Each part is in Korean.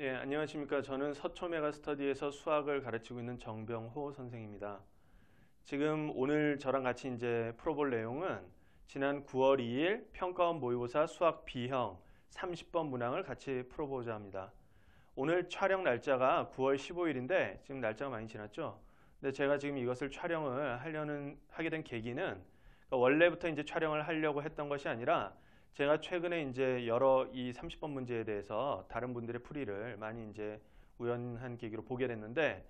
네, 안녕하십니까. 저는 서초메가스터디에서 수학을 가르치고 있는 정병호 선생입니다. 지금 오늘 저랑 같이 이제 풀어볼 내용은 지난 9월 2일 평가원 모의고사 수학 B형 30번 문항을 같이 풀어보자 합니다. 오늘 촬영 날짜가 9월 15일인데 지금 날짜가 많이 지났죠. 근데 제가 지금 이것을 촬영을 하게 된 계기는 원래부터 이제 촬영을 하려고 했던 것이 아니라 제가 최근에 이제 여러 이 30번 문제에 대해서 다른 분들의 풀이를 많이 이제 우연한 계기로 보게 됐는데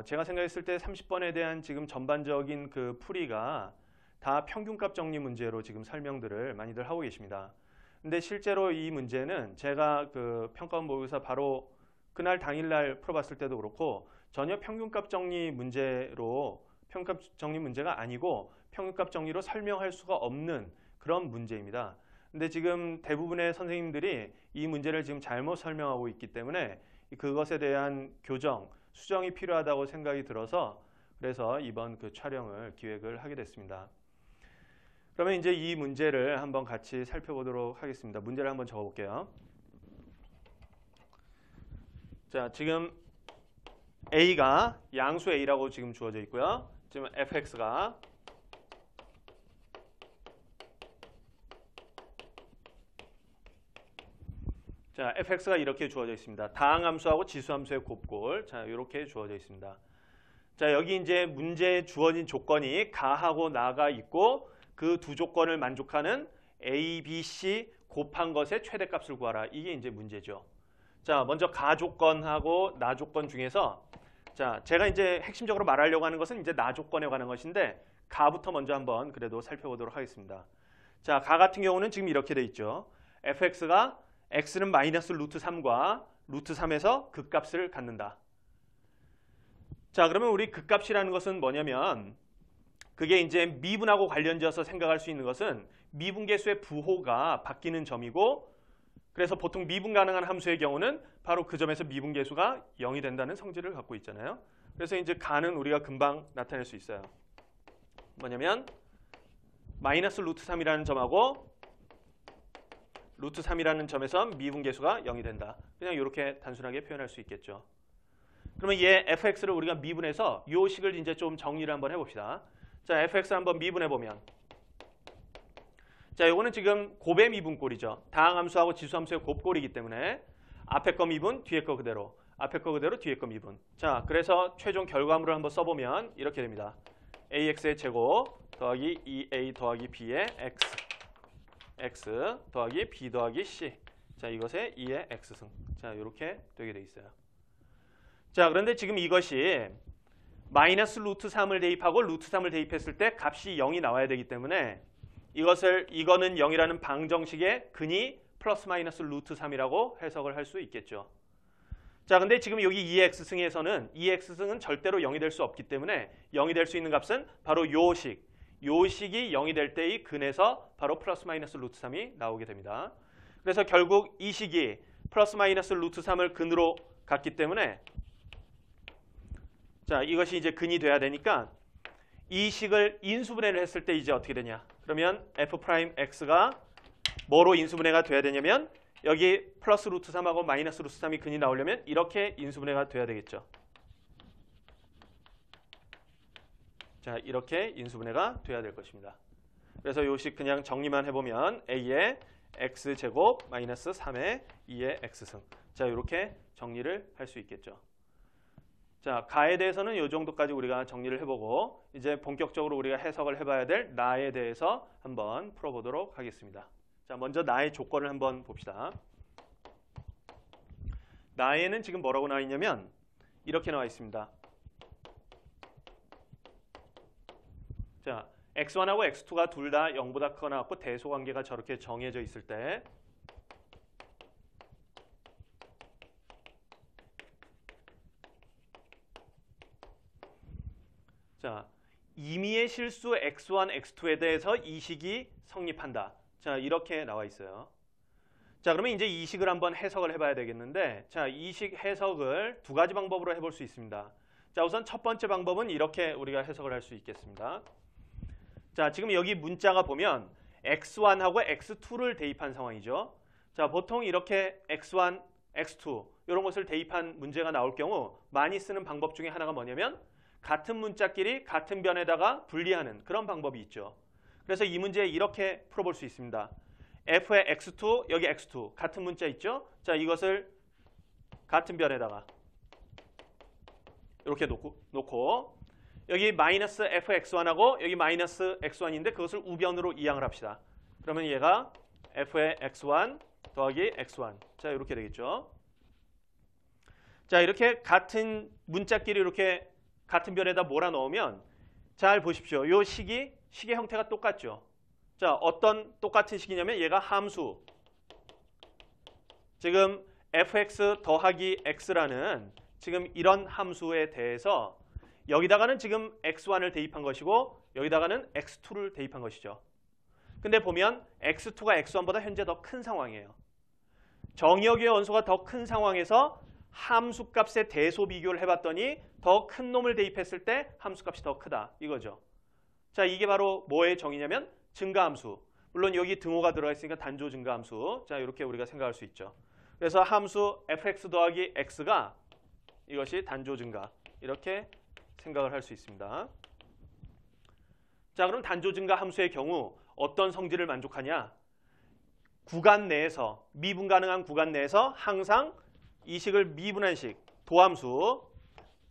제가 생각했을 때 30번에 대한 지금 전반적인 그 풀이가 다 평균값 정리 문제로 지금 설명들을 많이들 하고 계십니다. 근데 실제로 이 문제는 제가 그 평가원 모의고사 바로 그날 당일날 풀어봤을 때도 그렇고 전혀 평균값 정리 문제로 평균값 정리 문제가 아니고 평균값 정리로 설명할 수가 없는 그런 문제입니다. 근데 지금 대부분의 선생님들이 이 문제를 지금 잘못 설명하고 있기 때문에 그것에 대한 교정, 수정이 필요하다고 생각이 들어서 그래서 이번 그 촬영을 기획을 하게 됐습니다. 그러면 이제 이 문제를 한번 같이 살펴보도록 하겠습니다. 문제를 한번 적어볼게요. 자, 지금 A가 양수 A라고 지금 주어져 있고요. 지금 fx가 자, fx가 이렇게 주어져 있습니다. 다항함수하고 지수함수의 곱골. 자, 이렇게 주어져 있습니다. 자, 여기 이제 문제에 주어진 조건이 가하고 나가 있고 그 두 조건을 만족하는 a, b, c 곱한 것의 최대값을 구하라. 이게 이제 문제죠. 자, 먼저 가 조건하고 나 조건 중에서 자, 제가 이제 핵심적으로 말하려고 하는 것은 이제 나 조건에 관한 것인데 가부터 먼저 한번 그래도 살펴보도록 하겠습니다. 자, 가 같은 경우는 지금 이렇게 돼 있죠. fx가 x는 마이너스 루트 3과 루트 3에서 극값을 갖는다. 자, 그러면 우리 극값이라는 것은 뭐냐면 그게 이제 미분하고 관련지어서 생각할 수 있는 것은 미분계수의 부호가 바뀌는 점이고 그래서 보통 미분 가능한 함수의 경우는 바로 그 점에서 미분계수가 0이 된다는 성질을 갖고 있잖아요. 그래서 이제 가는 우리가 금방 나타낼 수 있어요. 뭐냐면 마이너스 루트 3이라는 점하고 루트 3이라는 점에서 미분계수가 0이 된다. 그냥 이렇게 단순하게 표현할 수 있겠죠. 그러면 얘 fx를 우리가 미분해서 이 식을 이제 좀 정리를 한번 해봅시다. 자, fx 한번 미분해보면 자, 이거는 지금 곱의 미분꼴이죠. 다항함수하고 지수함수의 곱꼴이기 때문에 앞에 거 미분, 뒤에 거 그대로, 앞에 거 그대로, 뒤에 거 미분. 자, 그래서 최종 결과물을 한번 써보면 이렇게 됩니다. ax의 제곱 더하기 2a 더하기 b의 x 더하기 b 더하기 c. 자, 이것의 2의 x승. 자, 이렇게 되게 돼 있어요. 자, 그런데 지금 이것이 마이너스 루트 3을 대입하고 루트 3을 대입했을 때 값이 0이 나와야 되기 때문에 이거는 0이라는 방정식의 근이 플러스 마이너스 루트 3이라고 해석을 할 수 있겠죠. 자, 근데 지금 여기 2x승에서는 2x승은 절대로 0이 될 수 없기 때문에 0이 될 수 있는 값은 바로 요 식이 0이 될 때의 근에서 바로 플러스 마이너스 루트 3이 나오게 됩니다. 그래서 결국 이 식이 플러스 마이너스 루트 3을 근으로 갖기 때문에 자, 이것이 이제 근이 돼야 되니까 이 식을 인수분해를 했을 때 이제 어떻게 되냐? 그러면 f'x가 뭐로 인수분해가 돼야 되냐면 여기 플러스 루트 3하고 마이너스 루트 3이 근이 나오려면 이렇게 인수분해가 돼야 되겠죠. 자, 이렇게 인수분해가 돼야 될 것입니다. 그래서 이 식 그냥 정리만 해보면 a의 x제곱 마이너스 3의 2의 x승. 자, 이렇게 정리를 할 수 있겠죠. 자, 가에 대해서는 이 정도까지 우리가 정리를 해보고 이제 본격적으로 우리가 해석을 해봐야 될 나에 대해서 한번 풀어보도록 하겠습니다. 자, 먼저 나의 조건을 한번 봅시다. 나에는 지금 뭐라고 나와 있냐면 이렇게 나와 있습니다. 자, x1하고 x2가 둘 다 0보다 크거나 같고 대소관계가 저렇게 정해져 있을 때 자, 임의의 실수 x1, x2에 대해서 이 식이 성립한다. 자, 이렇게 나와 있어요. 자, 그러면 이제 이 식을 한번 해석을 해봐야 되겠는데 자, 이 식 해석을 두 가지 방법으로 해볼 수 있습니다. 자, 우선 첫 번째 방법은 이렇게 우리가 해석을 할 수 있겠습니다. 자, 지금 여기 문자가 보면 x1하고 x2를 대입한 상황이죠. 자, 보통 이렇게 x1, x2 이런 것을 대입한 문제가 나올 경우 많이 쓰는 방법 중에 하나가 뭐냐면 같은 문자끼리 같은 변에다가 분리하는 그런 방법이 있죠. 그래서 이 문제 이렇게 풀어볼 수 있습니다. f의 x2, 여기 x2 같은 문자 있죠? 자, 이것을 같은 변에다가 이렇게 놓고 여기 마이너스 fx1하고 여기 마이너스 x1인데 그것을 우변으로 이항을 합시다. 그러면 얘가 f의 x1 더하기 x1. 자, 이렇게 되겠죠. 자, 이렇게 같은 문자끼리 이렇게 같은 변에다 몰아넣으면 잘 보십시오. 이 식의 형태가 똑같죠. 자, 어떤 똑같은 식이냐면 얘가 함수. 지금 fx 더하기 x라는 지금 이런 함수에 대해서 여기다가는 지금 x1을 대입한 것이고 여기다가는 x2를 대입한 것이죠. 근데 보면 x2가 x1보다 현재 더 큰 상황이에요. 정의역의 원소가 더 큰 상황에서 함수값의 대소 비교를 해봤더니 더 큰 놈을 대입했을 때 함수값이 더 크다 이거죠. 자, 이게 바로 뭐의 정의냐면 증가함수. 물론 여기 등호가 들어가 있으니까 단조 증가함수. 자, 이렇게 우리가 생각할 수 있죠. 그래서 함수 fx 더하기 x가 이것이 단조 증가 이렇게 생각을 할 수 있습니다. 자, 그럼 단조 증가 함수의 경우 어떤 성질을 만족하냐? 구간 내에서 미분 가능한 구간 내에서 항상 이 식을 미분한식 도함수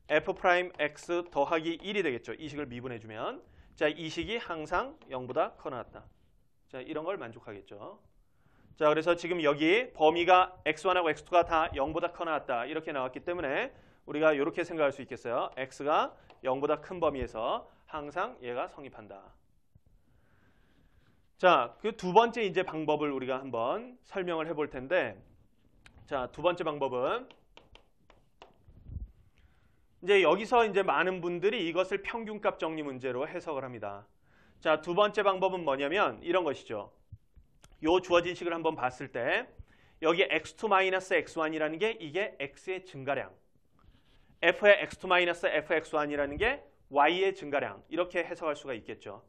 f'x 더하기 1이 되겠죠. 이 식을 미분해주면 자, 이 식이 항상 0보다 커 나왔다. 자, 이런 걸 만족하겠죠. 자, 그래서 지금 여기 범위가 x1하고 x2가 다 0보다 커 나왔다. 이렇게 나왔기 때문에 우리가 이렇게 생각할 수 있겠어요. x가 0보다 큰 범위에서 항상 얘가 성립한다. 자, 그 두 번째 이제 방법을 우리가 한번 설명을 해볼 텐데, 자, 두 번째 방법은 이제 여기서 이제 많은 분들이 이것을 평균값 정리 문제로 해석을 합니다. 자, 두 번째 방법은 뭐냐면 이런 것이죠. 요 주어진 식을 한번 봤을 때 여기 x2-x1이라는 게 이게 x의 증가량, f의 x2-fx1이라는 게 y의 증가량 이렇게 해석할 수가 있겠죠.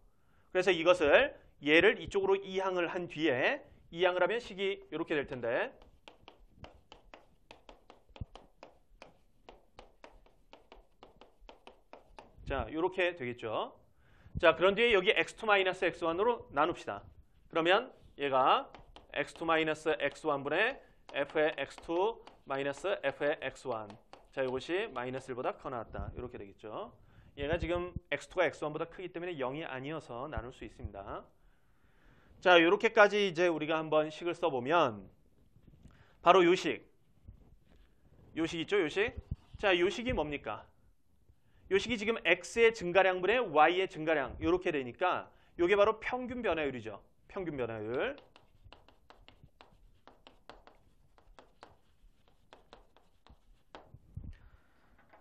그래서 이것을 얘를 이쪽으로 이항을 한 뒤에 이항을 하면 식이 이렇게 될 텐데 자, 이렇게 되겠죠. 자, 그런 뒤에 여기 x2-x1으로 나눕시다. 그러면 얘가 x2-x1분의 f의 x2-f의 x1. 자, 이것이 마이너스 1보다 커 나왔다. 이렇게 되겠죠. 얘가 지금 x2가 x1보다 크기 때문에 0이 아니어서 나눌 수 있습니다. 자, 이렇게까지 이제 우리가 한번 식을 써보면 바로 요 식. 요 식 있죠, 요 식? 자, 요 식이 뭡니까? 요 식이 지금 x의 증가량분의 y의 증가량 이렇게 되니까 이게 바로 평균 변화율이죠. 평균 변화율.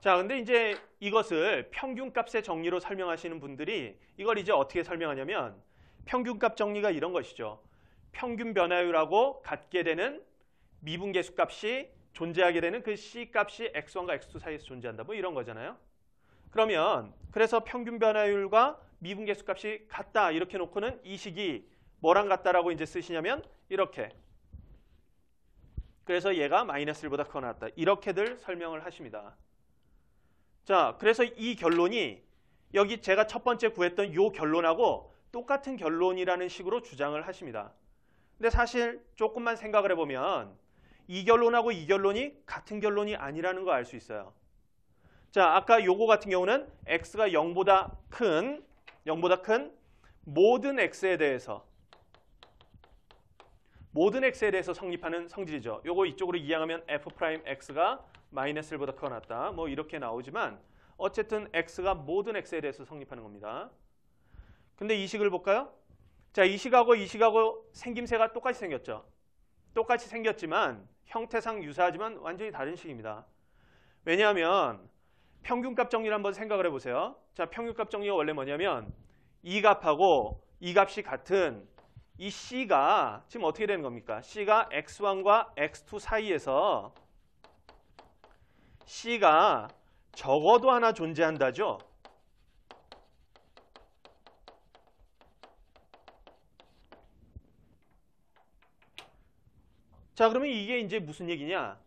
자, 근데 이제 이것을 평균값의 정리로 설명하시는 분들이 이걸 이제 어떻게 설명하냐면 평균값 정리가 이런 것이죠. 평균 변화율하고 같게 되는 미분계수값이 존재하게 되는 그 C값이 x1과 x2 사이에서 존재한다. 뭐 이런 거잖아요. 그러면 그래서 평균 변화율과 미분계수값이 같다 이렇게 놓고는 이 식이 뭐랑 같다라고 이제 쓰시냐면 이렇게. 그래서 얘가 마이너스 1보다 커 나왔다. 이렇게들 설명을 하십니다. 자, 그래서 이 결론이 여기 제가 첫 번째 구했던 이 결론하고 똑같은 결론이라는 식으로 주장을 하십니다. 근데 사실 조금만 생각을 해보면 이 결론하고 이 결론이 같은 결론이 아니라는 거 알 수 있어요. 자, 아까 요거 같은 경우는 x가 0보다 큰 모든 x에 대해서 성립하는 성질이죠. 요거 이쪽으로 이항하면 f'x가 마이너스 1보다 커 나왔다. 뭐 이렇게 나오지만 어쨌든 x가 모든 x에 대해서 성립하는 겁니다. 근데 이 식을 볼까요? 자, 이 식하고 이 식하고 생김새가 똑같이 생겼죠. 똑같이 생겼지만 형태상 유사하지만 완전히 다른 식입니다. 왜냐하면 평균값 정리를 한번 생각을 해보세요. 자, 평균값 정리가 원래 뭐냐면 이 값하고 이 값이 같은 이 C가 지금 어떻게 되는 겁니까? C가 x1과 x2 사이에서 C가 적어도 하나 존재한다죠. 자, 그러면 이게 이제 무슨 얘기냐?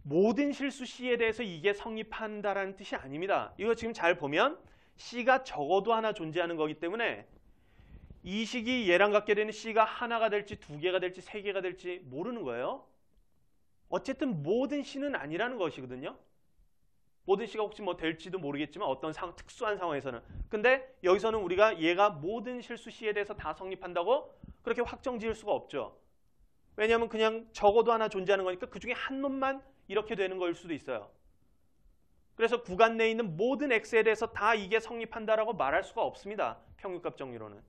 모든 실수 C에 대해서 이게 성립한다라는 뜻이 아닙니다. 이거 지금 잘 보면 C가 적어도 하나 존재하는 거기 때문에 이 식이 얘랑 같게 되는 C가 하나가 될지 두 개가 될지 세 개가 될지 모르는 거예요. 어쨌든 모든 C는 아니라는 것이거든요. 모든 C가 혹시 뭐 될지도 모르겠지만 어떤 특수한 상황에서는. 근데 여기서는 우리가 얘가 모든 실수 C에 대해서 다 성립한다고 그렇게 확정 지을 수가 없죠. 왜냐하면 그냥 적어도 하나 존재하는 거니까 그중에 한 놈만 이렇게 되는 거일 수도 있어요. 그래서 구간 내에 있는 모든 X에 대해서 다 이게 성립한다라고 말할 수가 없습니다. 평균값 정리로는.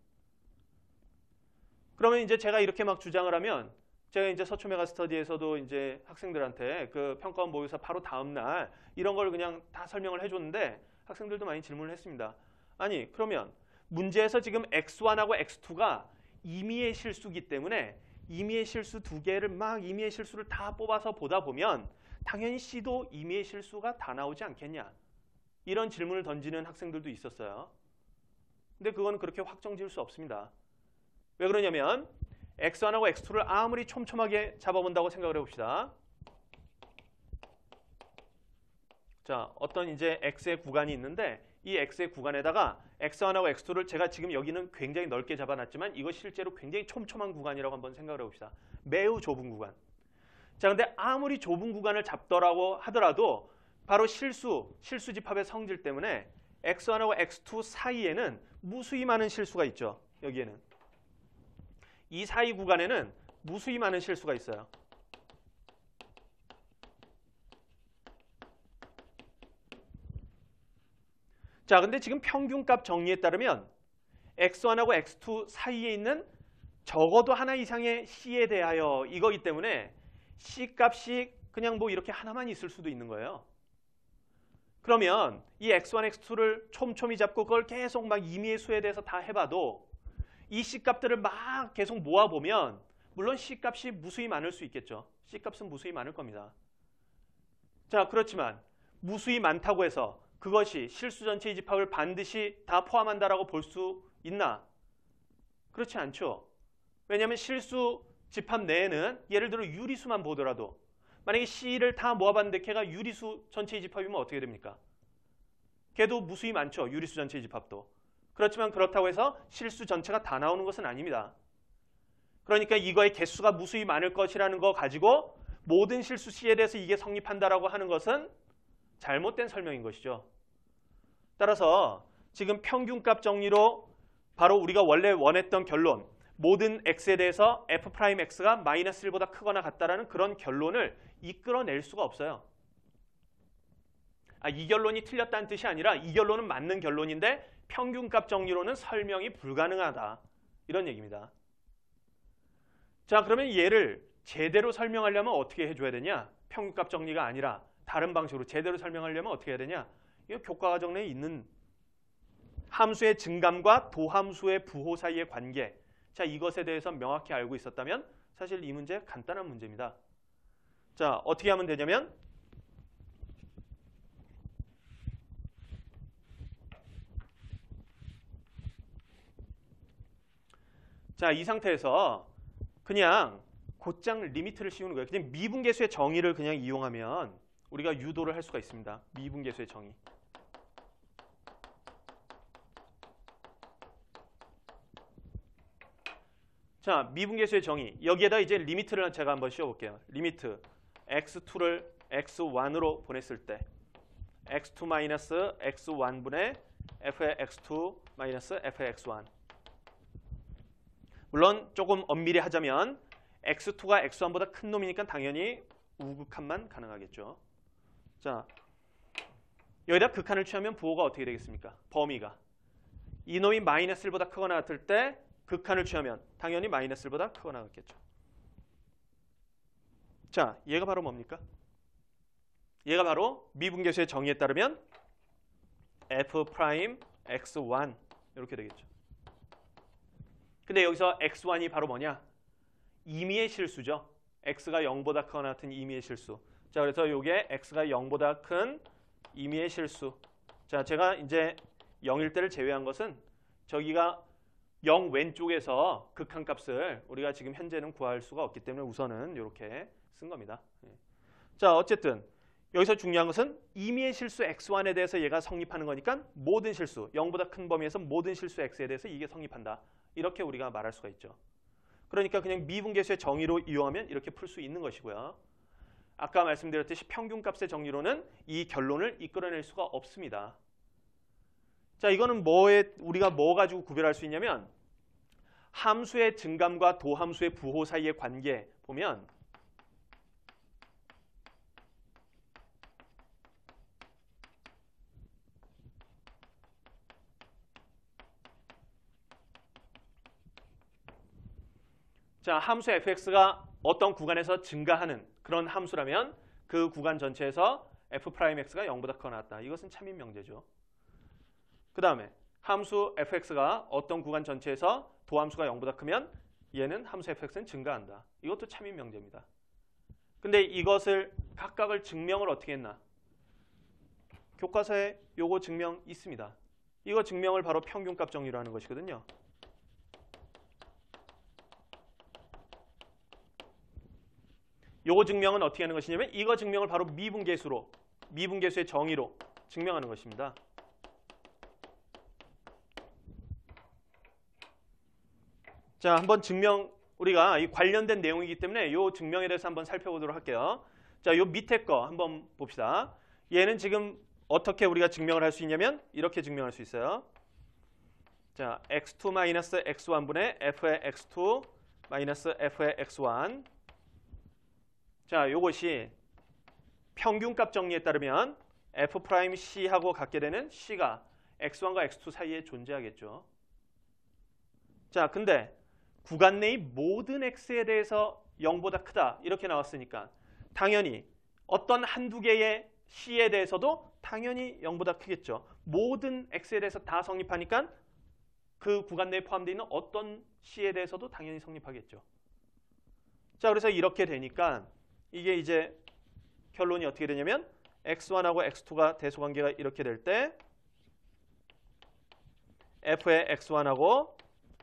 그러면 이제 제가 이렇게 막 주장을 하면 제가 이제 서초 메가스터디에서도 이제 학생들한테 그 평가원 모의고사 바로 다음 날 이런 걸 그냥 다 설명을 해줬는데 학생들도 많이 질문을 했습니다. 아니 그러면 문제에서 지금 X1하고 X2가 임의의 실수기 때문에 임의의 실수 두 개를 막 임의의 실수를 다 뽑아서 보다 보면 당연히 C도 임의의 실수가 다 나오지 않겠냐. 이런 질문을 던지는 학생들도 있었어요. 근데 그건 그렇게 확정 지을 수 없습니다. 왜 그러냐면 X1하고 X2를 아무리 촘촘하게 잡아본다고 생각을 해봅시다. 자, 어떤 이제 X의 구간이 있는데 이 X의 구간에다가 X1하고 X2를 제가 지금 여기는 굉장히 넓게 잡아놨지만 이거 실제로 굉장히 촘촘한 구간이라고 한번 생각을 해봅시다. 매우 좁은 구간. 자, 근데 아무리 좁은 구간을 잡더라고 하더라도 바로 실수 집합의 성질 때문에 X1하고 X2 사이에는 무수히 많은 실수가 있죠. 여기에는. 이 사이 구간에는 무수히 많은 실수가 있어요. 자, 근데 지금 평균값 정리에 따르면 X1하고 X2 사이에 있는 적어도 하나 이상의 C에 대하여 이거기 때문에 C 값이 그냥 뭐 이렇게 하나만 있을 수도 있는 거예요. 그러면 이 X1, X2를 촘촘히 잡고 그걸 계속 막 임의의 수에 대해서 다 해봐도 이 C값들을 막 계속 모아보면 물론 C값이 무수히 많을 수 있겠죠. C값은 무수히 많을 겁니다. 자, 그렇지만 무수히 많다고 해서 그것이 실수 전체의 집합을 반드시 다 포함한다라고 볼 수 있나? 그렇지 않죠. 왜냐하면 실수 집합 내에는 예를 들어 유리수만 보더라도 만약에 C를 다 모아봤는데 걔가 유리수 전체의 집합이면 어떻게 됩니까? 걔도 무수히 많죠. 유리수 전체의 집합도. 그렇지만 그렇다고 해서 실수 전체가 다 나오는 것은 아닙니다. 그러니까 이거의 개수가 무수히 많을 것이라는 거 가지고 모든 실수 C에 대해서 이게 성립한다라고 하는 것은 잘못된 설명인 것이죠. 따라서 지금 평균값 정리로 바로 우리가 원래 원했던 결론, 모든 X에 대해서 F'X가 마이너스 1보다 크거나 같다라는 그런 결론을 이끌어낼 수가 없어요. 이 결론이 틀렸다는 뜻이 아니라 이 결론은 맞는 결론인데 평균값 정리로는 설명이 불가능하다. 이런 얘기입니다. 자, 그러면 얘를 제대로 설명하려면 어떻게 해줘야 되냐? 평균값 정리가 아니라 다른 방식으로 제대로 설명하려면 어떻게 해야 되냐? 이거 교과과정 내에 있는 함수의 증감과 도함수의 부호 사이의 관계. 자, 이것에 대해서 명확히 알고 있었다면 사실 이 문제 간단한 문제입니다. 자, 어떻게 하면 되냐면 자, 이 상태에서 그냥 곧장 리미트를 씌우는 거예요. 그냥 미분계수의 정의를 그냥 이용하면 우리가 유도를 할 수가 있습니다. 미분계수의 정의. 자, 미분계수의 정의. 여기에다 이제 리미트를 제가 한번 씌워볼게요. 리미트 x2를 x1으로 보냈을 때 x2 마이너스 x1분의 f의 x2 마이너스 f의 x1. 물론 조금 엄밀히 하자면 x2가 x1보다 큰 놈이니까 당연히 우극한만 가능하겠죠. 자, 여기다 극한을 취하면 부호가 어떻게 되겠습니까? 범위가. 이놈이 마이너스 1보다 크거나 같을 때 극한을 취하면 당연히 마이너스 1보다 크거나 같겠죠. 자, 얘가 바로 뭡니까? 얘가 바로 미분계수의 정의에 따르면 f'x1 이렇게 되겠죠. 근데 여기서 x1이 바로 뭐냐? 임의의 실수죠. x가 0보다 크거나 같은 임의의 실수. 자, 그래서 이게 x가 0보다 큰 임의의 실수. 자, 제가 이제 0일 때를 제외한 것은 저기가 0 왼쪽에서 극한값을 우리가 지금 현재는 구할 수가 없기 때문에 우선은 이렇게 쓴 겁니다. 자, 어쨌든 여기서 중요한 것은 임의의 실수 x1에 대해서 얘가 성립하는 거니까 모든 실수, 0보다 큰 범위에서 모든 실수 x에 대해서 이게 성립한다. 이렇게 우리가 말할 수가 있죠. 그러니까 그냥 미분계수의 정의로 이용하면 이렇게 풀 수 있는 것이고요. 아까 말씀드렸듯이 평균값의 정리로는 이 결론을 이끌어낼 수가 없습니다. 자, 이거는 우리가 뭐 가지고 구별할 수 있냐면 함수의 증감과 도함수의 부호 사이의 관계 보면 자, 함수 fx가 어떤 구간에서 증가하는 그런 함수라면 그 구간 전체에서 f'x가 0보다 크거나 같다. 이것은 참인 명제죠. 그 다음에 함수 fx가 어떤 구간 전체에서 도함수가 0보다 크면 얘는 함수 fx는 증가한다. 이것도 참인 명제입니다. 근데 이것을 각각을 증명을 어떻게 했나? 교과서에 요거 증명 있습니다. 이거 증명을 바로 평균값 정리로 하는 것이거든요. 요거 증명은 어떻게 하는 것이냐면 이거 증명을 바로 미분계수의 정의로 증명하는 것입니다. 자, 한번 우리가 이 관련된 내용이기 때문에 요 증명에 대해서 한번 살펴보도록 할게요. 자, 요 밑에 거 한번 봅시다. 얘는 지금 어떻게 우리가 증명을 할 수 있냐면 이렇게 증명할 수 있어요. 자, x2-x1분의 f의 x2 마이너스 f의 x1. 자, 요것이 평균값 정리에 따르면 f'C하고 같게 되는 C가 x1과 x2 사이에 존재하겠죠. 자, 근데 구간 내의 모든 x에 대해서 0보다 크다 이렇게 나왔으니까 당연히 어떤 한두 개의 C에 대해서도 당연히 0보다 크겠죠. 모든 x에 대해서 다 성립하니까 그 구간 내에 포함되어 있는 어떤 C에 대해서도 당연히 성립하겠죠. 자, 그래서 이렇게 되니까 이게 이제 결론이 어떻게 되냐면 x1하고 x2가 대소관계가 이렇게 될 때 f의 x1하고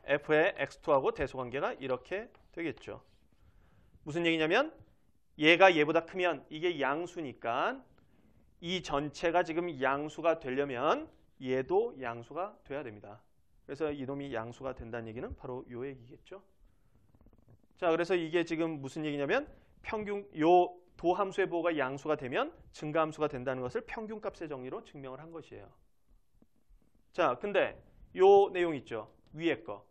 f의 x2하고 대소관계가 이렇게 되겠죠. 무슨 얘기냐면 얘가 얘보다 크면 이게 양수니까 이 전체가 지금 양수가 되려면 얘도 양수가 돼야 됩니다. 그래서 이놈이 양수가 된다는 얘기는 바로 요 얘기겠죠. 자, 그래서 이게 지금 무슨 얘기냐면 요 도함수의 부호가 양수가 되면 증가함수가 된다는 것을 평균값의 정리로 증명을 한 것이에요. 자, 근데 요 내용 있죠. 위에 거.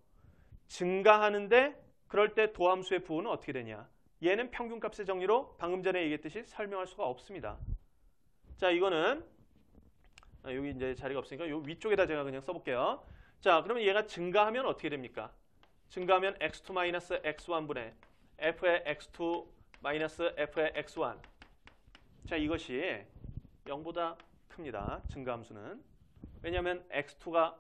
증가하는데 그럴 때 도함수의 부호는 어떻게 되냐? 얘는 평균값의 정리로 방금 전에 얘기했듯이 설명할 수가 없습니다. 자, 이거는 여기 이제 자리가 없으니까 요 위쪽에다 제가 그냥 써볼게요. 자, 그러면 얘가 증가하면 어떻게 됩니까? 증가하면 x2-x1분의 f의 x2 마이너스 f의 x1. 자, 이것이 0보다 큽니다. 증가함수는. 왜냐하면 x2가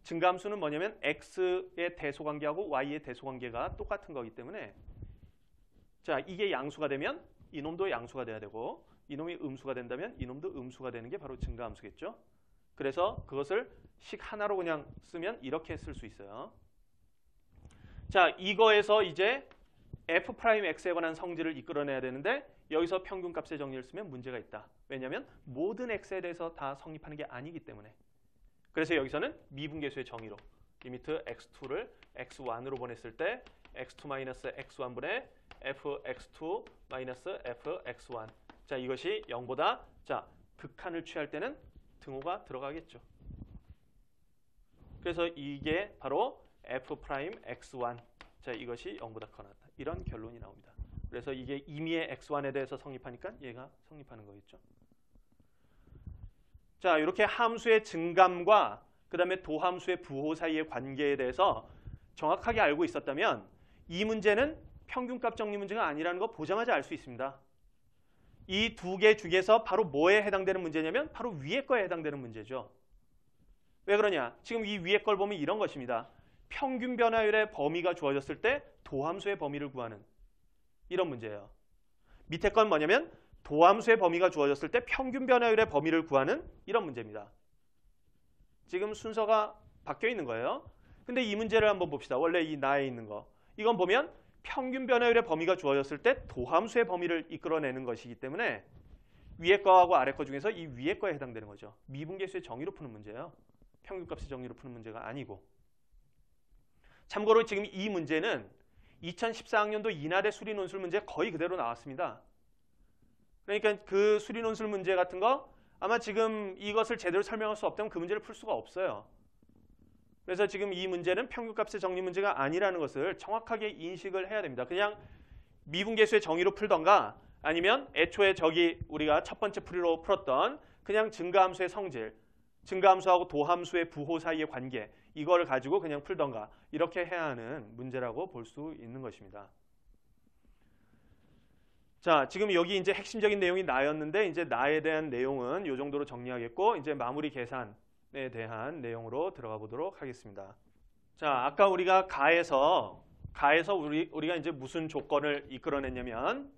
증가함수는 뭐냐면 x의 대소관계하고 y의 대소관계가 똑같은 거기 때문에 자, 이게 양수가 되면 이놈도 양수가 돼야 되고 이놈이 음수가 된다면 이놈도 음수가 되는 게 바로 증가함수겠죠. 그래서 그것을 식 하나로 그냥 쓰면 이렇게 쓸 수 있어요. 자, 이거에서 이제 f'x에 관한 성질을 이끌어내야 되는데 여기서 평균값의 정리를 쓰면 문제가 있다. 왜냐하면 모든 x에 대해서 다 성립하는 게 아니기 때문에. 그래서 여기서는 미분계수의 정의로 리미트 x2를 x1으로 보냈을 때 x2-x1분의 fx2 fx1. 자, 이것이 0보다 자 극한을 취할 때는 등호가 들어가겠죠. 그래서 이게 바로 f'x1. 자, 이것이 0보다 커나다. 이런 결론이 나옵니다. 그래서 이게 임의의 x1에 대해서 성립하니까 얘가 성립하는 거겠죠. 자, 이렇게 함수의 증감과 그 다음에 도함수의 부호 사이의 관계에 대해서 정확하게 알고 있었다면 이 문제는 평균값 정리 문제가 아니라는 거 보자마자 알 수 있습니다. 이 두 개 중에서 바로 뭐에 해당되는 문제냐면 바로 위에 거에 해당되는 문제죠. 왜 그러냐? 지금 이 위에 걸 보면 이런 것입니다. 평균 변화율의 범위가 주어졌을 때 도함수의 범위를 구하는 이런 문제예요. 밑에 건 뭐냐면 도함수의 범위가 주어졌을 때 평균 변화율의 범위를 구하는 이런 문제입니다. 지금 순서가 바뀌어 있는 거예요. 근데 이 문제를 한번 봅시다. 원래 이 나에 있는 거. 이건 보면 평균 변화율의 범위가 주어졌을 때 도함수의 범위를 이끌어내는 것이기 때문에 위에 거하고 아래 거 중에서 이 위에 거에 해당되는 거죠. 미분계수의 정의로 푸는 문제예요. 평균값의 정의로 푸는 문제가 아니고. 참고로 지금 이 문제는 2014학년도 인하대 수리논술 문제 거의 그대로 나왔습니다. 그러니까 그 수리논술 문제 같은 거 아마 지금 이것을 제대로 설명할 수 없다면 그 문제를 풀 수가 없어요. 그래서 지금 이 문제는 평균값의 정리 문제가 아니라는 것을 정확하게 인식을 해야 됩니다. 그냥 미분계수의 정의로 풀던가 아니면 애초에 저기 우리가 첫 번째 풀이로 풀었던 그냥 증가함수의 성질, 증가함수하고 도함수의 부호 사이의 관계 이걸 가지고 그냥 풀던가 이렇게 해야 하는 문제라고 볼 수 있는 것입니다. 자, 지금 여기 이제 핵심적인 내용이 나였는데 이제 나에 대한 내용은 이 정도로 정리하겠고 이제 마무리 계산에 대한 내용으로 들어가 보도록 하겠습니다. 자, 아까 우리가 가에서 우리가 이제 무슨 조건을 이끌어냈냐면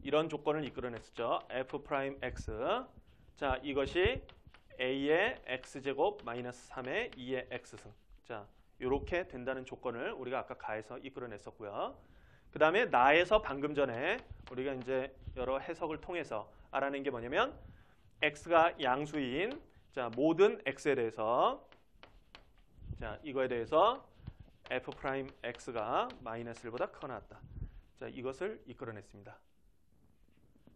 이런 조건을 이끌어냈었죠. f'(x). 자, 이것이 a의 x제곱 마이너스 3의 2의 x승. 자, 이렇게 된다는 조건을 우리가 아까 가에서 이끌어냈었고요. 그 다음에 나에서 방금 전에 우리가 이제 여러 해석을 통해서 알아낸 게 뭐냐면 x가 양수인 자, 모든 x에 대해서 자, 이거에 대해서 f'x가 마이너스 1보다 크거나 같다. 자, 이것을 이끌어냈습니다.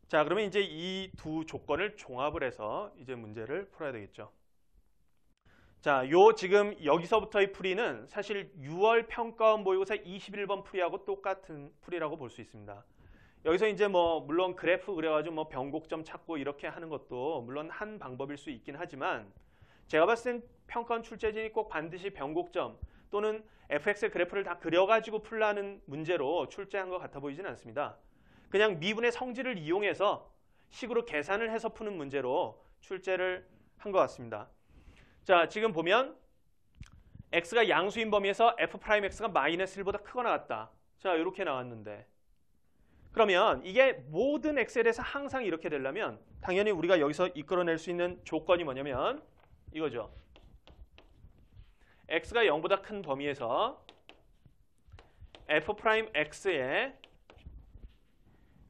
자, 그러면 이제 이 두 조건을 종합을 해서 이제 문제를 풀어야 되겠죠. 자, 요 지금 여기서부터의 풀이는 사실 6월 평가원 모의고사 21번 풀이하고 똑같은 풀이라고 볼 수 있습니다. 여기서 이제 뭐 물론 그래프 그려가지고 뭐 변곡점 찾고 이렇게 하는 것도 물론 한 방법일 수 있긴 하지만 제가 봤을 땐 평가원 출제진이 꼭 반드시 변곡점 또는 fx의 그래프를 다 그려가지고 풀라는 문제로 출제한 것 같아 보이진 않습니다. 그냥 미분의 성질을 이용해서 식으로 계산을 해서 푸는 문제로 출제를 한 것 같습니다. 자, 지금 보면 x가 양수인 범위에서 f'x가 마이너스 1보다 크거나 같다. 자, 이렇게 나왔는데 그러면 이게 모든 x에 대해서 항상 이렇게 되려면 당연히 우리가 여기서 이끌어낼 수 있는 조건이 뭐냐면 이거죠. x가 0보다 큰 범위에서 f'x의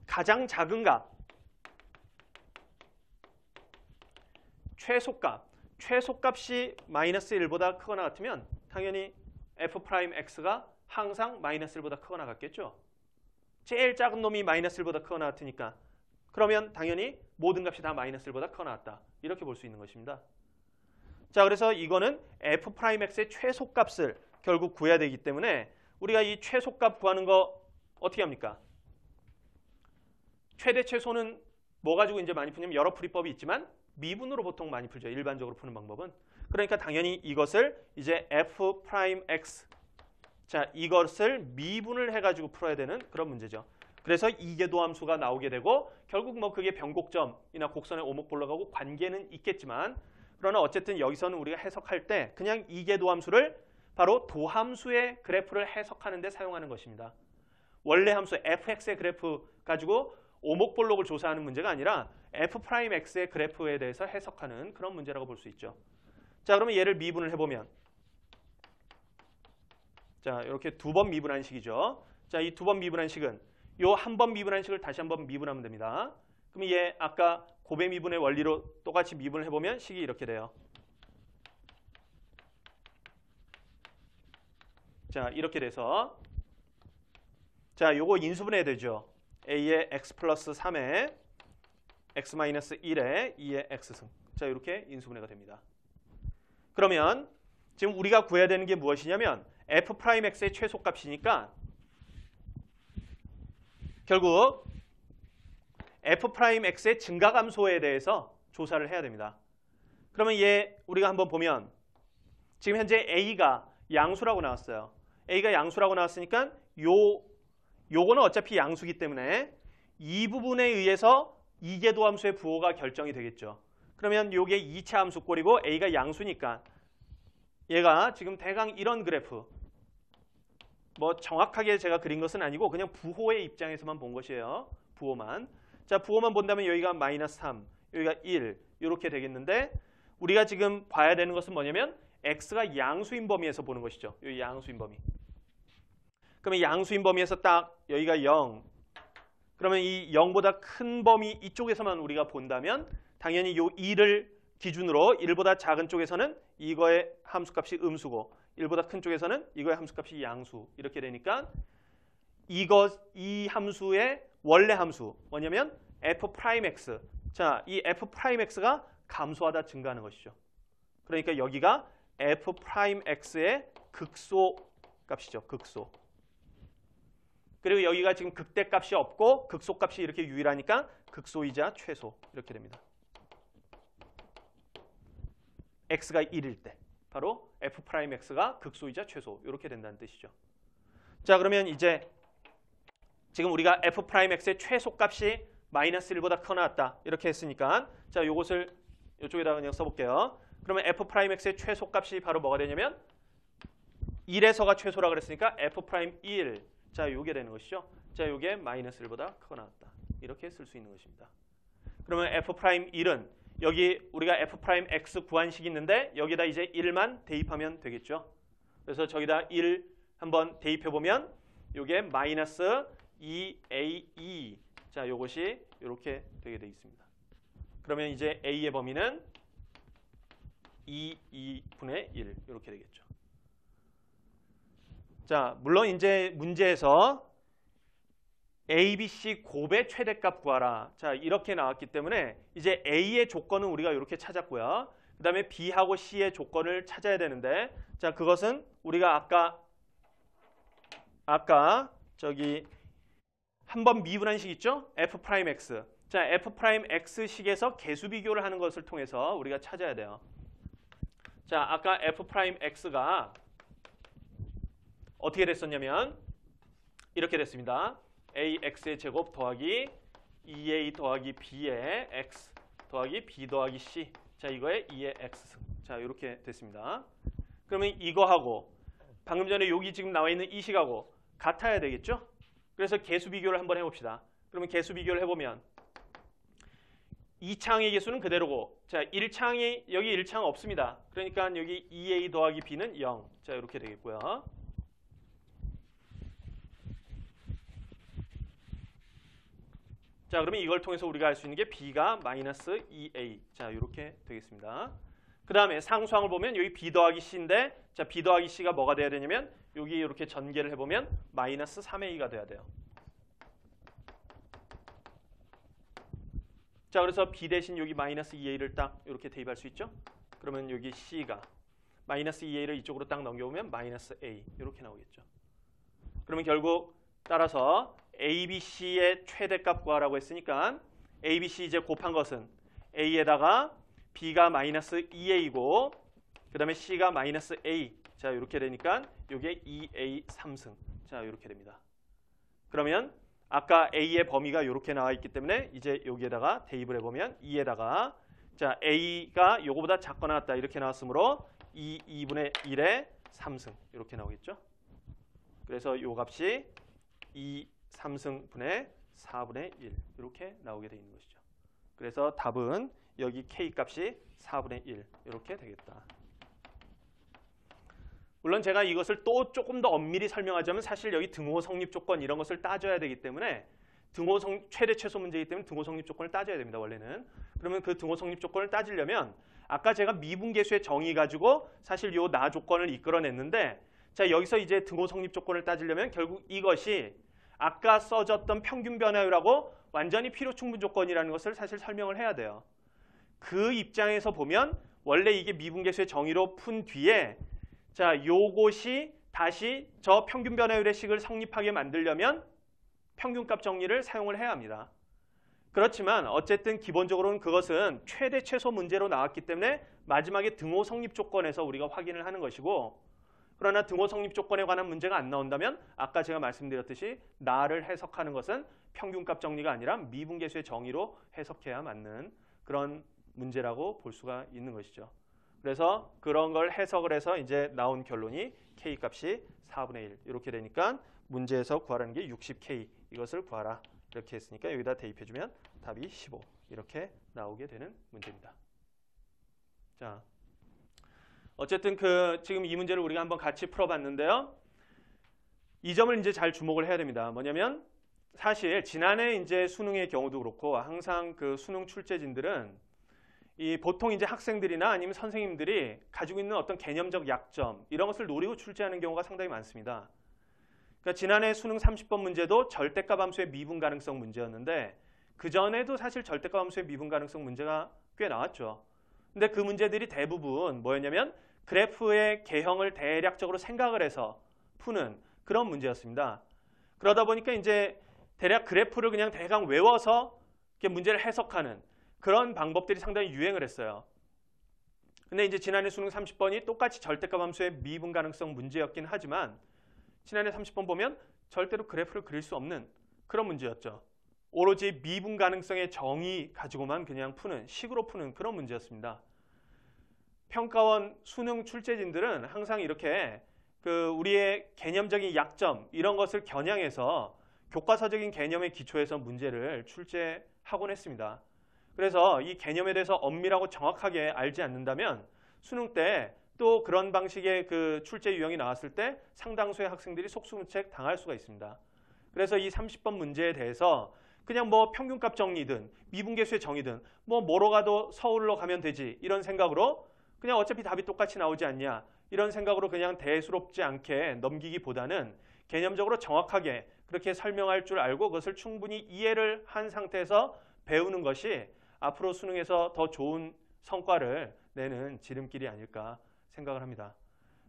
가장 작은 값, 최소값이 마이너스 1보다 크거나 같으면 당연히 f'x가 항상 마이너스 1보다 크거나 같겠죠. 제일 작은 놈이 마이너스 1보다 크거나 같으니까 그러면 당연히 모든 값이 다 마이너스 1보다 크거나 같다. 이렇게 볼 수 있는 것입니다. 자, 그래서 이거는 f'x의 최소값을 결국 구해야 되기 때문에 우리가 이 최소값 구하는 거 어떻게 합니까? 최대 최소는 뭐 가지고 이제 많이 푸냐면 여러 풀이법이 있지만 미분으로 보통 많이 풀죠. 일반적으로 푸는 방법은. 그러니까 당연히 이것을 이제 f'x 자, 이것을 미분을 해가지고 풀어야 되는 그런 문제죠. 그래서 이계도함수가 나오게 되고 결국 뭐 그게 변곡점이나 곡선의 오목볼록하고 관계는 있겠지만 그러나 어쨌든 여기서는 우리가 해석할 때 그냥 이계도함수를 바로 도함수의 그래프를 해석하는 데 사용하는 것입니다. 원래 함수 fx의 그래프 가지고 오목볼록을 조사하는 문제가 아니라 f'x의 그래프에 대해서 해석하는 그런 문제라고 볼 수 있죠. 자, 그러면 얘를 미분을 해보면 자, 이렇게 두 번 미분한 식이죠. 자, 이 두 번 미분한 식은 요 한 번 미분한 식을 다시 한번 미분하면 됩니다. 그럼 얘 아까 고배 미분의 원리로 똑같이 미분을 해보면 식이 이렇게 돼요. 자, 이렇게 돼서 자, 요거 인수분해 되죠. a의 x 플러스 3의 x 마이너스 1의 2의 x승. 자, 이렇게 인수분해가 됩니다. 그러면 지금 우리가 구해야 되는 게 무엇이냐면 f'x의 최소값이니까 결국 f'x의 증가감소에 대해서 조사를 해야 됩니다. 그러면 얘 우리가 한번 보면 지금 현재 a가 양수라고 나왔어요. a가 양수라고 나왔으니까 요거는 어차피 양수기 때문에 이 부분에 의해서 이계도함수의 부호가 결정이 되겠죠. 그러면 요게 2차 함수꼴이고 a가 양수니까 얘가 지금 대강 이런 그래프 뭐 정확하게 제가 그린 것은 아니고 그냥 부호의 입장에서만 본 것이에요. 부호만. 자, 부호만 본다면 여기가 마이너스 3, 여기가 1 이렇게 되겠는데 우리가 지금 봐야 되는 것은 뭐냐면 x가 양수인 범위에서 보는 것이죠. 이 양수인 범위. 그러면 양수인 범위에서 딱 여기가 0. 그러면 이 0보다 큰 범위 이쪽에서만 우리가 본다면 당연히 이 2를 기준으로 1보다 작은 쪽에서는 이거의 함수값이 음수고 1보다 큰 쪽에서는 이거의 함수값이 양수 이렇게 되니까 이 함수의 원래 함수 뭐냐면 f'x. 자, 이 f'x가 감소하다 증가하는 것이죠. 그러니까 여기가 f'x의 극소 값이죠. 극소. 그리고 여기가 지금 극대값이 없고 극소값이 이렇게 유일하니까 극소이자 최소 이렇게 됩니다. x가 1일 때 바로 f'x가 극소이자 최소 이렇게 된다는 뜻이죠. 자, 그러면 이제 지금 우리가 f'x의 최소값이 마이너스 1보다 크거나 같다 이렇게 했으니까 자, 요것을 이쪽에다가 그냥 써볼게요. 그러면 f'x의 최소값이 바로 뭐가 되냐면 1에서가 최소라 그랬으니까 f'1. 자, 요게 되는 것이죠. 자, 요게 마이너스 1보다 크거나 같다. 이렇게 쓸 수 있는 것입니다. 그러면 f'1은 여기 우리가 f'x 구한식이 있는데 여기다 이제 1만 대입하면 되겠죠. 그래서 저기다 1 한번 대입해 보면 요게 마이너스 2a2. 자, 요것이 이렇게 되게 돼 있습니다. 그러면 이제 a의 범위는 2분의 1 이렇게 되겠죠. 자, 물론 이제 문제에서 A, B, C 곱의 최대값 구하라. 자, 이렇게 나왔기 때문에 이제 A의 조건은 우리가 이렇게 찾았고요. 그 다음에 B하고 C의 조건을 찾아야 되는데 자, 그것은 우리가 아까 저기 한번 미분한 식 있죠? f'x. 자, f'x식에서 개수 비교를 하는 것을 통해서 우리가 찾아야 돼요. 자, 아까 f'x가 어떻게 됐었냐면 이렇게 됐습니다. ax의 제곱 더하기 2a 더하기 b의 x 더하기 b 더하기 c. 자, 이거의 2의 x승. 자, 이렇게 됐습니다. 그러면 이거하고 방금 전에 여기 지금 나와 있는 이 식하고 같아야 되겠죠? 그래서 개수 비교를 한번 해봅시다. 그러면 개수 비교를 해보면 2창의 개수는 그대로고 자, 1창이 여기 1창 없습니다. 그러니까 여기 2a 더하기 b는 0. 자, 이렇게 되겠고요. 자, 그러면 이걸 통해서 우리가 알 수 있는 게 b가 마이너스 2a. 자, 이렇게 되겠습니다. 그 다음에 상수항을 보면 여기 b 더하기 c인데 자, b 더하기 c가 뭐가 돼야 되냐면 여기 이렇게 전개를 해보면 마이너스 3a가 돼야 돼요. 자, 그래서 b 대신 여기 마이너스 2a를 딱 이렇게 대입할 수 있죠. 그러면 여기 c가 마이너스 2a를 이쪽으로 딱 넘겨보면 마이너스 a 이렇게 나오겠죠. 그러면 결국 따라서 a, b, c의 최대값 구하라고 했으니까 a, b, c 이제 곱한 것은 a에다가 b가 마이너스 2a고 그 다음에 c가 마이너스 a. 자, 이렇게 되니까 이게 2a 3승. 자, 이렇게 됩니다. 그러면 아까 a의 범위가 이렇게 나와 있기 때문에 이제 여기에다가 대입을 해보면 2에다가 자, a가 요거보다 작거나 같다 이렇게 나왔으므로 2분의 1의 3승 이렇게 나오겠죠. 그래서 요 값이 3승분의 4분의 1 이렇게 나오게 되어 있는 것이죠. 그래서 답은 여기 k 값이 4분의 1 이렇게 되겠다. 물론 제가 이것을 또 조금 더 엄밀히 설명하자면 사실 여기 등호 성립 조건 이런 것을 따져야 되기 때문에 최대 최소 문제이기 때문에 등호 성립 조건을 따져야 됩니다. 원래는. 그러면 그 등호 성립 조건을 따지려면 아까 제가 미분계수의 정의 가지고 사실 요 나 조건을 이끌어냈는데 자, 여기서 이제 등호 성립 조건을 따지려면 결국 이것이 아까 써졌던 평균 변화율하고 완전히 필요 충분 조건이라는 것을 사실 설명을 해야 돼요. 그 입장에서 보면 원래 이게 미분계수의 정의로 푼 뒤에 자, 요것이 다시 저 평균 변화율의 식을 성립하게 만들려면 평균값 정리를 사용을 해야 합니다. 그렇지만 어쨌든 기본적으로는 그것은 최대 최소 문제로 나왔기 때문에 마지막에 등호 성립 조건에서 우리가 확인을 하는 것이고 그러나 등호 성립 조건에 관한 문제가 안 나온다면 아까 제가 말씀드렸듯이 나를 해석하는 것은 평균값 정리가 아니라 미분계수의 정의로 해석해야 맞는 그런 문제라고 볼 수가 있는 것이죠. 그래서 그런 걸 해석을 해서 이제 나온 결론이 k 값이 4분의 1 이렇게 되니까 문제에서 구하라는 게 60k 이것을 구하라 이렇게 했으니까 여기다 대입해주면 답이 15 이렇게 나오게 되는 문제입니다. 자, 어쨌든 지금 이 문제를 우리가 한번 같이 풀어봤는데요. 이 점을 이제 잘 주목을 해야 됩니다. 뭐냐면 사실 지난해 이제 수능의 경우도 그렇고 항상 그 수능 출제진들은 이 보통 이제 학생들이나 아니면 선생님들이 가지고 있는 어떤 개념적 약점 이런 것을 노리고 출제하는 경우가 상당히 많습니다. 그러니까 지난해 수능 30번 문제도 절대값 함수의 미분 가능성 문제였는데 그 전에도 사실 절대값 함수의 미분 가능성 문제가 꽤 나왔죠. 근데 그 문제들이 대부분 뭐였냐면 그래프의 개형을 대략적으로 생각을 해서 푸는 그런 문제였습니다. 그러다 보니까 이제 대략 그래프를 그냥 대강 외워서 이렇게 문제를 해석하는 그런 방법들이 상당히 유행을 했어요. 근데 이제 지난해 수능 30번이 똑같이 절대값 함수의 미분 가능성 문제였긴 하지만 지난해 30번 보면 절대로 그래프를 그릴 수 없는 그런 문제였죠. 오로지 미분 가능성의 정의 가지고만 그냥 푸는 식으로 푸는 그런 문제였습니다. 평가원 수능 출제진들은 항상 이렇게 그 우리의 개념적인 약점 이런 것을 겨냥해서 교과서적인 개념의 기초에서 문제를 출제하곤 했습니다. 그래서 이 개념에 대해서 엄밀하고 정확하게 알지 않는다면 수능 때 또 그런 방식의 그 출제 유형이 나왔을 때 상당수의 학생들이 속수무책 당할 수가 있습니다. 그래서 이 30번 문제에 대해서 그냥 뭐 평균값 정리든 미분계수의 정의든 뭐 뭐로 가도 서울로 가면 되지 이런 생각으로 그냥 어차피 답이 똑같이 나오지 않냐 이런 생각으로 그냥 대수롭지 않게 넘기기보다는 개념적으로 정확하게 그렇게 설명할 줄 알고 그것을 충분히 이해를 한 상태에서 배우는 것이 앞으로 수능에서 더 좋은 성과를 내는 지름길이 아닐까 생각을 합니다.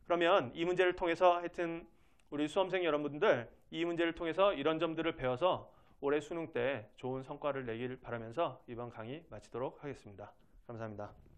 그러면 이 문제를 통해서 하여튼 우리 수험생 여러분들 이 문제를 통해서 이런 점들을 배워서 올해 수능 때 좋은 성과를 내길 바라면서 이번 강의 마치도록 하겠습니다. 감사합니다.